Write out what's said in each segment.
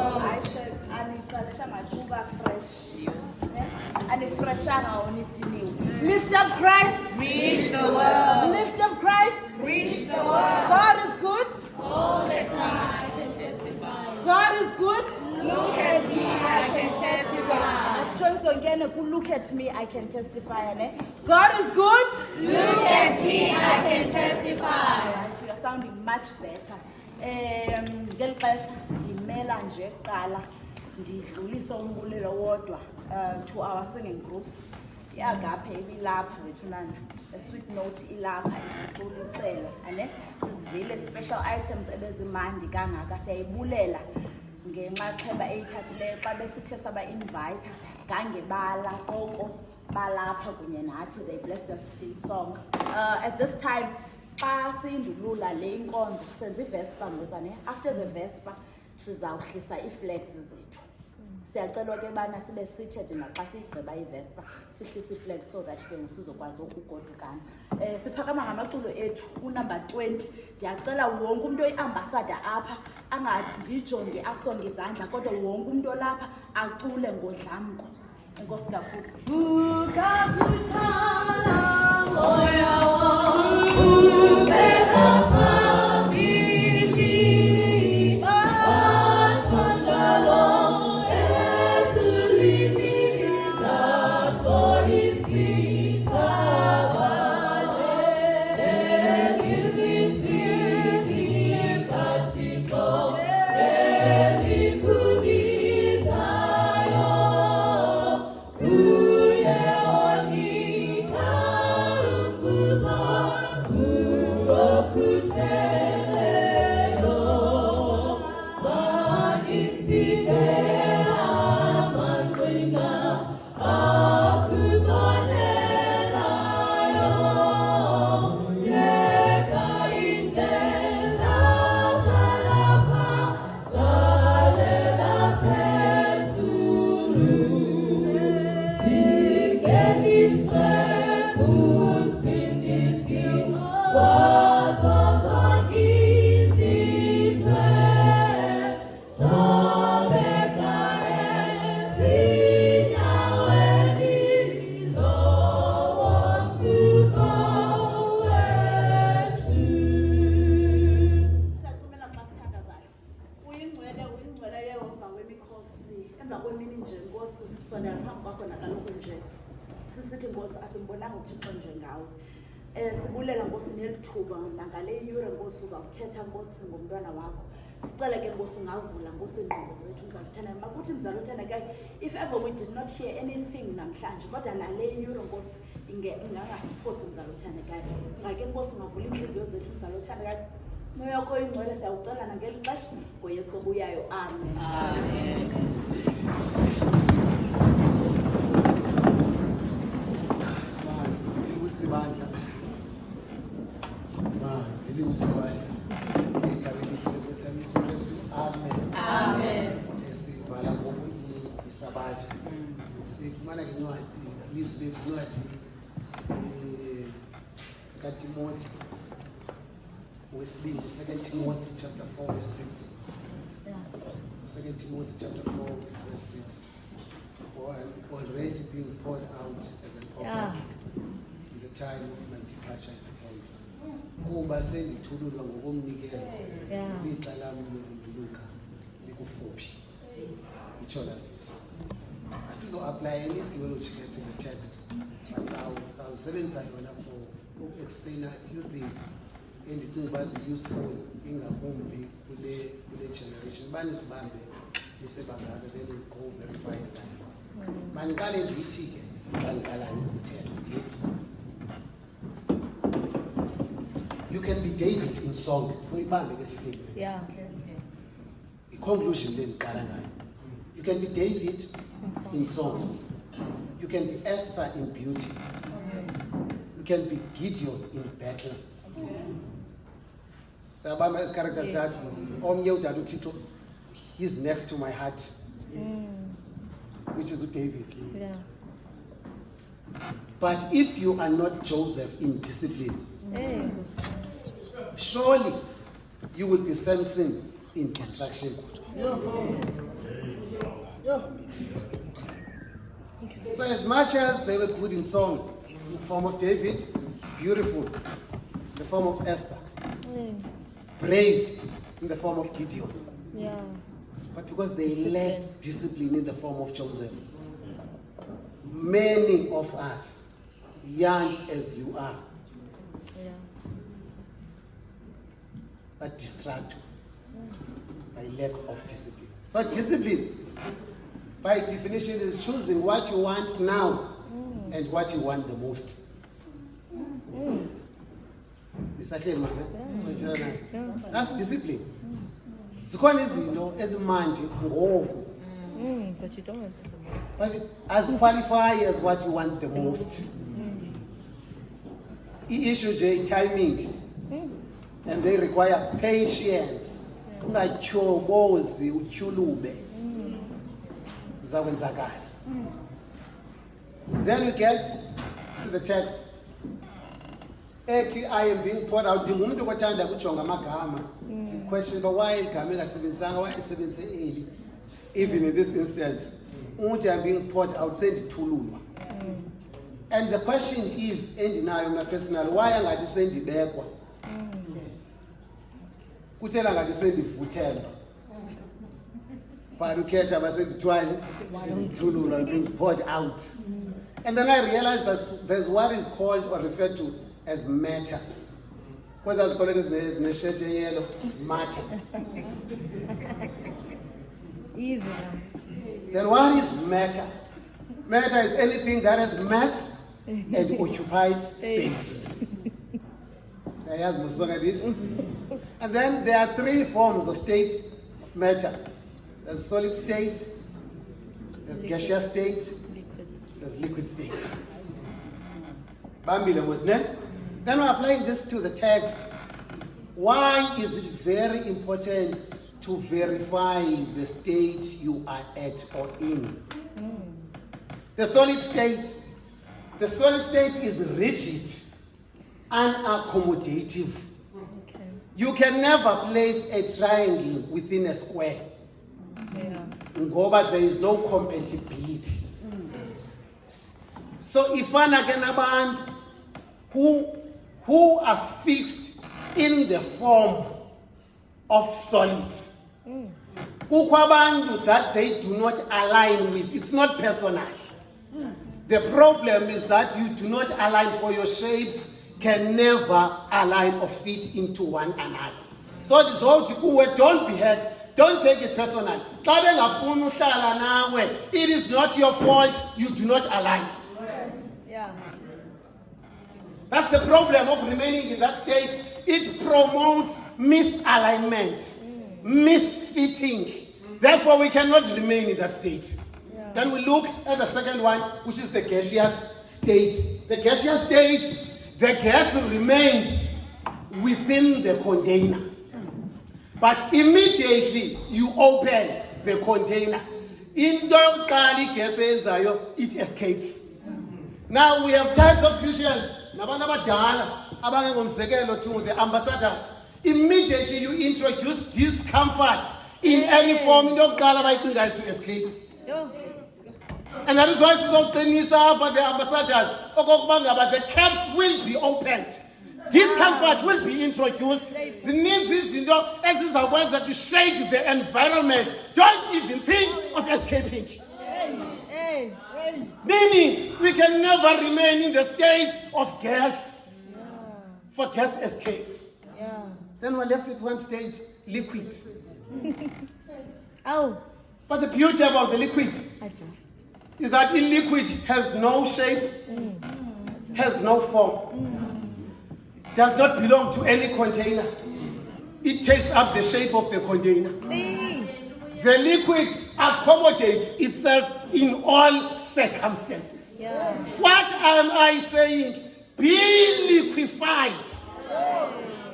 I said, aniqalisha ngakuba fresh. Anifreshanga onidiniwe. Lift up Christ. Reach the world. Lift up Christ. Reach the world. God is good. All the time I can testify. God is good. Look at me, I can testify. Look at me, I can testify. God is good. Look at me, I can testify. Right, you are sounding much better. Ngeli xesha ndimela nje kuqala ndidlulisa umbulelo wodwa to our singing groups. Iagaphe ibilapha bethunana. A sweet note ilapha isiculisela. Ane sizivile special items ebezimandi kangaka siyayibulela ngenxaxheba eyithathileyo xa besithe saba invite ngangebala koko balapha kunye nathi. They blessed us in song. At this time xa sindulula le inkonzo senza iVesper ngoku ne. After the Vesper sizawuhlisa iiflags zethu. Siyacelwa ke bana sibe seated naxa sigqiba iVesper sihlisa iflag so that ke sizokwazi ukugodukana. Siphakama ngamaculo ethu unumber 20. Ndiyacela wonke umuntu oyiambassador apha angandijonge asonge izandla kodwa wonke umuntu olapha acule ngodlamko. Enkosi kakhulu. Vuka kuthanda moya wami ubeka phambili. Batshwa njalo sisithi Nkosi asimbonanga uThixo njengawe. Sibulela Nkosi nelithuba nangale yure Nkosi uzawuthetha Nkosi ngomntwana wakho. Sicela ke Nkosi ungavula Nkosi ingqondo zethu mzaluthandana. Makuthi mzaluthandana ke if ever we did not hear anything namhlanje kodwa nale yure Nkosi ingangasiphosi mzaluthandana ke. Ngake Nkosi ungavula inhliziyo zethu mzaluthandana ke. Moya wakho ingcwele siyawucela nangeli xesha ngoYesu obuyayo. Amen. Amen. Sibandla ndili usibandla igama elihle kwesami Kristu. Amen. Amen. Sivala ngoku isabatha sifumana incwadi ilizwi lencwadi kaTimothy wesibili 2 Timothy chapter 4 verse 6. 2 Timothy chapter 4 verse 6. For I'm already being poured out as an offering. The time of my departure is at hand. Kuba sendithululwa ngokomnikelo lixa lami lokunduluka likufuphi. Itsho lesi asizo-apply any theology to the text, but sawusebenzisa yona for explain a few things endicinga uba zi-useful ingakumbi kule generation. Bani sibambe isebangaka then we go verify life. Mandiqale ndithi ke xa ndiqalayo ukuthetha ndithi you can be David in song. Yeah. The conclusion then, you can be David in song. You can be Esther in beauty. You can be Gideon in battle. So about my characters that he's next to my heart, which is David. Yeah. But if you are not Joseph in discipline, Hey. surely you will be Samson in destruction. So as much as they were good in song, in the form of David, beautiful, in the form of Esther, brave in the form of Gideon, Yeah. but because they lacked discipline in the form of Joseph, many of us, young as you are, Yeah. but distracted by lack of discipline. So discipline, by definition, is choosing what you want now and what you want the most. That's discipline. Zikhona izinto ezimandi ngoku, But you don't want it the most. but as qualify as what you want the most. I-issue nje timing, and they require patience. Ungatyhobozi utyhulube, zakwenzakala. Then we get to the text. Ethi, I am being poured out. Ndingumuntu othanda ukujonga amagama. Question about why igama engasebenzisanga, why isebenzise eli. Even in this instance, uthi I'm being poured out, sendithululwa. And the question is, endinayo mna personal, why angathi sendibekwa? Kuthela ngathi sendivuthelwa. But ukhetha basendithwali, ndithululwa, I'm being poured out. And then I realized that there's what is called or referred to as matter. Because as colleagues in a shirt yellow, matter. Easy now. Then what is matter? Matter is anything that has mass and occupies space. And then there are three forms of states of matter. There's solid state, there's gaseous state, there's liquid state. Bambila was there. Then we're applying this to the text. Why is it very important to verify the state you are at or in? The solid state is rigid, unaccommodative. Okay. You can never place a triangle within a square. Yeah. Ngoba there is no compatibility. So ifana ke nabantu who are fixed in the form of solid. Kukho abantu that they do not align with. It's not personal. The problem is that you do not align, for your shapes can never align or fit into one another. So this whole thing, don't be hurt. Don't take it personal. It is not your fault. You do not align. Yeah. That's the problem of remaining in that state. It promotes misalignment, misfitting. Therefore, we cannot remain in that state. Yeah. Then we look at the second one, which is the gaseous state. The gaseous state, the gas remains within the container. But immediately you open the container, it escapes. Now we have types of Christians, to the ambassadors. Immediately you introduce discomfort in any form, to escape. Yo. And that is why but the ambassadors, the camps will be opened. Discomfort will be introduced. The needs is to shake the environment. Don't even think of escaping. Hey. Meaning, we can never remain in the state of gas, for gas escapes. Yeah. Then we're left with one state, liquid. Oh. But the beauty about the liquid Adjust. is that in liquid has no shape, has no form, does not belong to any container. It takes up the shape of the container. See. The liquid accommodates itself in all circumstances. Yeah. What am I saying? Be liquefied.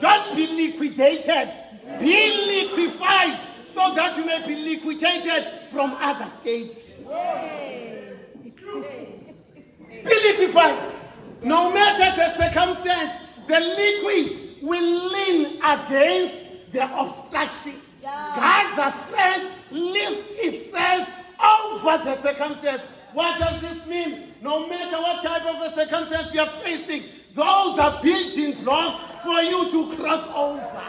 Don't be liquidated. Be liquefied so that you may be liquidated from other states. Be liquefied. No matter the circumstance, the liquid will lean against the obstruction. God, the strength, lifts itself over the circumstance. What does this mean? No matter what type of a circumstance you are facing, those are built-in blocks for you to cross over.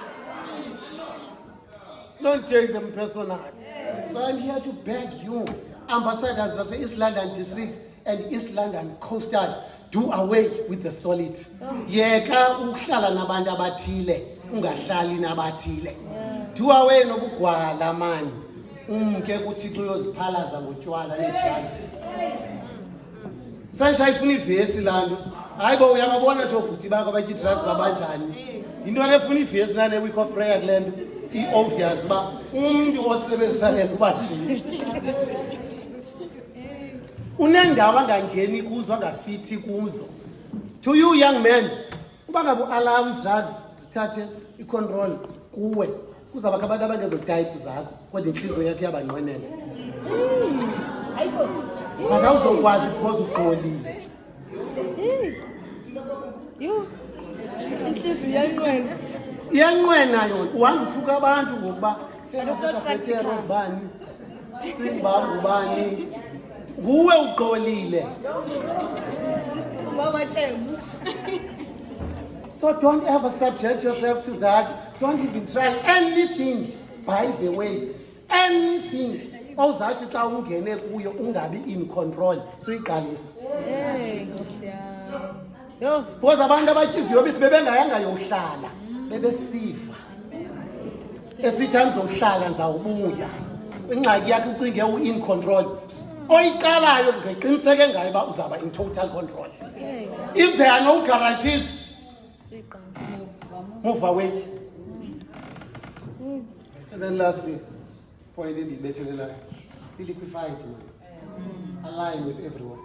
Don't take them personal. So I'm here to beg you, ambassadors of the East London District and East London Coastal, do away with the solid. Yeka uhlala nabantu abathile, ungahlali nabathile. Do away nokugwala man. Umke kuThixo uyoziphalaza ngotywala nedrugs. Sanshaya ifuna ivesi lanto. Hayibo uyababona nje obhuti bakho abatyi drugs babanjani. Into efuna ivesi nane week of prayer kulento. I-obvious ba umuntu osebenzisa le kuba nje. Unendawo angangeni kuzo angafithi kuzo. To you young men, uba ngabe allow drugs zithathe icontrol kuwe, kuzaba abantu abangezotype zakho kodwa inhliziyo yakho yabanqwenela. Hayibo. Akawuzokwazi because uqolile. Yo. Inhliziyo yanqwena. Iyanqwena yona, uhamba uthuka abantu ngokuba esizaphethe rozibani. Cinga ngubani. Nguwe uqolile. So don't ever subject yourself to that. Don't even try anything. By the way, anything. Awuzathi xa ungene kuyo ungabi in control. So iqalisa. Yo. Because abantu abatyiziyo besibebengayanga yohlala. Bebesifa. Esithathe zohlala nzawubuya. Ingxaki yakhe ucinge u-in control. Oyiqalayo ngeqiniseke ngayo ba uzaba in total control. If there are no guarantees, move away. And then lastly, point in the better line. Be liquefied, man. Align with everyone.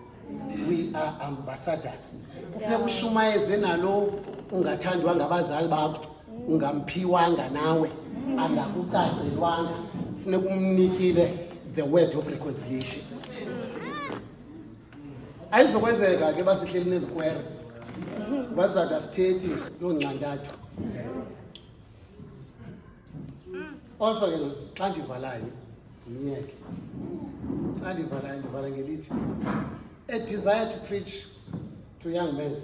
We are ambassadors. Ufuna kushumayeze nalo ungathandwa ngabazali bakho, ungamphiwanga nawe, angakucacelwanga. Ufuna kumnikile the word of reconciliation. Ayizokwenzeka ke basihleli nezikwere. Bazada state lonqantathu. Also ke xa ndivalayo ngiyeke. Xa ndivalayo ndivala ngelithi a desire to preach to young men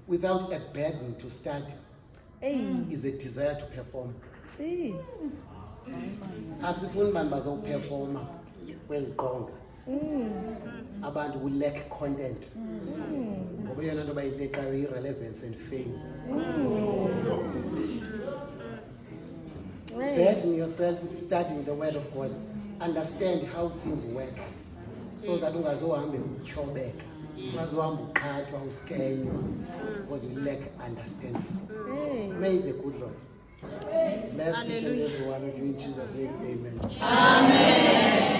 without a burden to start is a desire to perform. Asifuni bantu bazoperforma kweliqonga. Abantu will lack content. Ngoba yona nto bayileqayo irrelevance and fame. Burden yourself with studying the word of God. Understand how things work. So that ungazohambe utyhobeka. Ungazohamba uqhathwa uskenywa because you lack understanding. May the good Lord bless each and every one of you in Jesus' name. Amen. Amen.